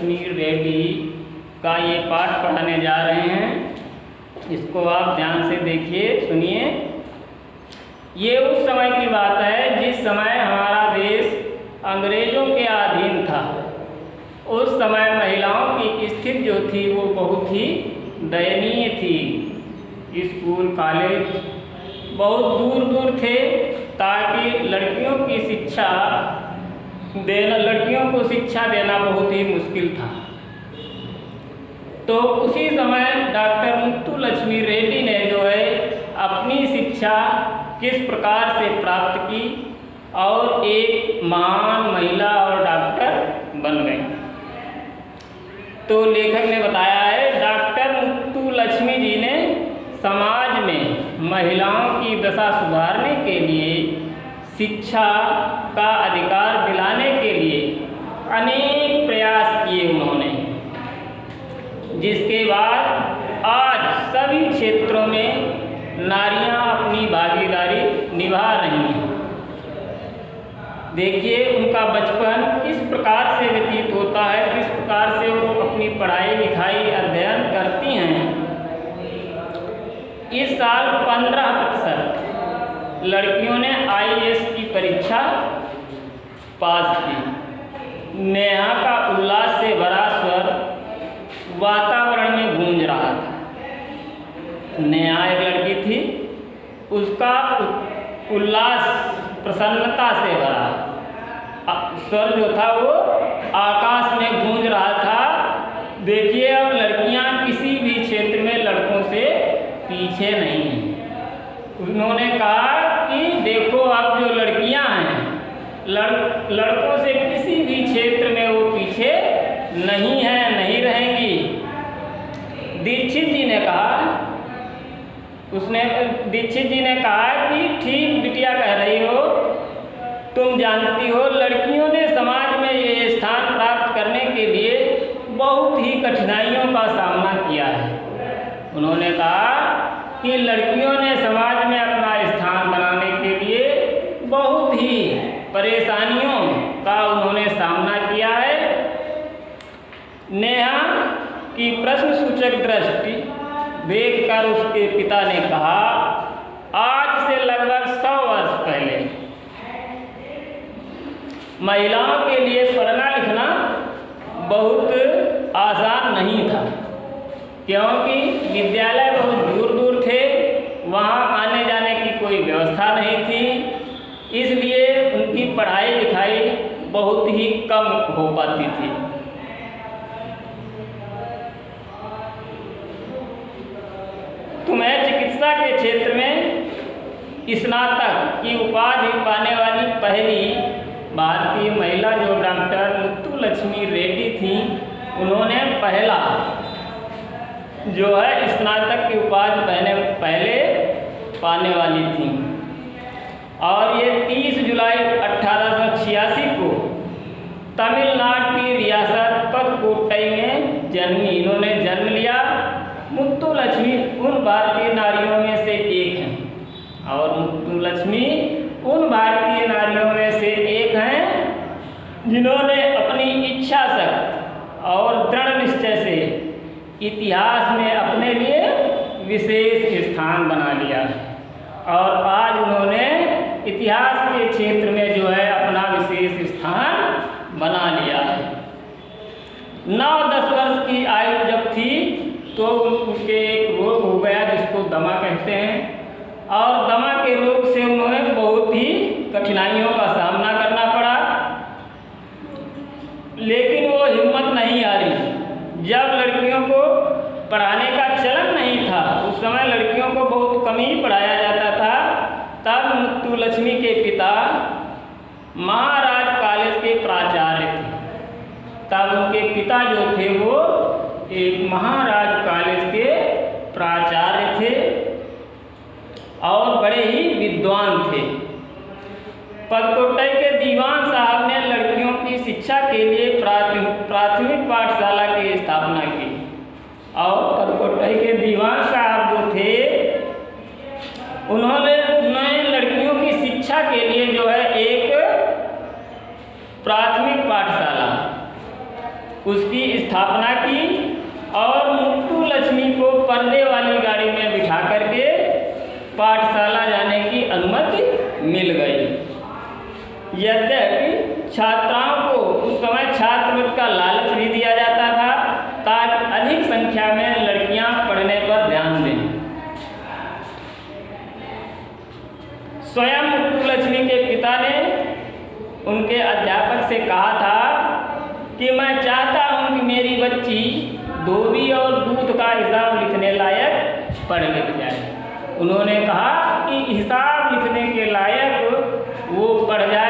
लक्ष्मी रेड्डी का ये पाठ पढ़ाने जा रहे हैं। इसको आप ध्यान से देखिए, सुनिए। ये उस समय की बात है जिस समय हमारा देश अंग्रेज़ों के अधीन था। उस समय महिलाओं की स्थिति जो थी वो बहुत ही दयनीय थी। स्कूल कॉलेज बहुत दूर दूर थे ताकि लड़कियों को शिक्षा देना बहुत ही मुश्किल था। तो उसी समय डॉक्टर मुत्तुलक्ष्मी रेड्डी ने जो है अपनी शिक्षा किस प्रकार से प्राप्त की और एक महान महिला और डॉक्टर बन गई। तो लेखक ने बताया है, डॉक्टर मुत्तुलक्ष्मी जी ने समाज में महिलाओं की दशा सुधारने के लिए, शिक्षा का अधिकार दिलाने के लिए अनेक प्रयास किए उन्होंने, जिसके बाद आज सभी क्षेत्रों में नारियां अपनी भागीदारी निभा रही हैं। देखिए उनका बचपन किस प्रकार से व्यतीत होता है, किस प्रकार से वो अपनी पढ़ाई लिखाई अध्ययन करती हैं। इस साल 15% लड़कियों ने IAS की परीक्षा पास की। नेहा का उल्लास से भरा स्वर वातावरण में गूंज रहा था। नेहा एक लड़की थी, उसका उल्लास प्रसन्नता से भरा स्वर जो था वो आकाश में गूंज रहा था। देखिए अब लड़कियां किसी भी क्षेत्र में लड़कों से पीछे नहीं हैं। उन्होंने कहा कि देखो अब जो लड़कियां हैं लड़कों से किसी भी क्षेत्र में वो पीछे नहीं हैं, नहीं रहेंगी। दीक्षित जी ने कहा कि ठीक बिटिया कह रही हो, तुम जानती हो लड़कियों ने समाज में ये स्थान प्राप्त करने के लिए बहुत ही कठिनाइयों का सामना किया है। उन्होंने कहा कि लड़कियों ने समाज में अपना स्थान बनाने के लिए बहुत ही परेशानियों का उन्होंने सामना किया है। नेहा की प्रश्नसूचक दृष्टि देखकर उसके पिता ने कहा, आज से लगभग 100 वर्ष पहले महिलाओं के लिए पढ़ना लिखना बहुत आसान नहीं था, क्योंकि विद्यालय बहुत दूर दूर थे, वहाँ आने जाने की कोई व्यवस्था नहीं थी, इसलिए उनकी पढ़ाई लिखाई बहुत ही कम हो पाती थी। तुम्हें चिकित्सा के क्षेत्र में स्नातक की उपाधि पाने वाली पहली भारतीय महिला जो डॉक्टर मुत्तुलक्ष्मी रेड्डी थी, उन्होंने पहला जो है स्नातक की उपाधि पहले पाने वाली थी। और ये 30 जुलाई 1886 को तमिलनाडु की रियासत पदकोट्टई में जन्मी। इन्होंने जन्म लिया। मुत्तुलक्ष्मी उन भारतीय नारियों में से एक हैं और मुत्तुलक्ष्मी उन भारतीय नारियों में से एक हैं जिन्होंने अपनी इच्छा शक्ति और दृढ़ निश्चय से इतिहास में अपने लिए विशेष स्थान बना लिया और आज उन्होंने इतिहास के क्षेत्र में जो है अपना विशेष स्थान बना लिया है। 9-10 वर्ष की आयु जब थी तो उनके एक रोग हो गया जिसको दमा कहते हैं, और दमा के रोग से उन्हें बहुत ही कठिनाइयों का सामना करना पड़ा, लेकिन वो हिम्मत नहीं हारी। जब लड़कियों को पढ़ाने का चलन नहीं था, उस समय लड़कियों को बहुत कम ही पढ़ाया जाता था, तब मुत्तुलक्ष्मी के पिता महाराज कॉलेज के प्राचार्य थे। तब उनके पिता जो थे वो एक महाराज कॉलेज के प्राचार्य थे और बड़े ही विद्वान थे। पदकोट्टई के दीवान साहब ने लड़कियों की शिक्षा के लिए प्राथमिक पाठशाला की स्थापना की और पदकोट्टई के दीवान साहब जो थे उन्होंने लड़कियों की शिक्षा के लिए जो है एक प्राथमिक पाठशाला उसकी स्थापना की और मुत्तु लक्ष्मी को पर्दे वाली गाड़ी में बिठा करके पाठशाला जाने की अनुमति मिल गई। यद्यपि छात्राओं को उस समय छात्रवृत्ति का लालच भी दिया जाता था ताकि अधिक संख्या में लड़कियां पढ़ने पर ध्यान दें। स्वयं मुत्तु लक्ष्मी के पिता ने उनके अध्यापक से कहा था कि मैं चाहता हूं कि मेरी बच्ची धोबी और दूध का हिसाब लिखने लायक पढ़ लिख जाए। उन्होंने कहा कि हिसाब लिखने के लायक वो पढ़ जाए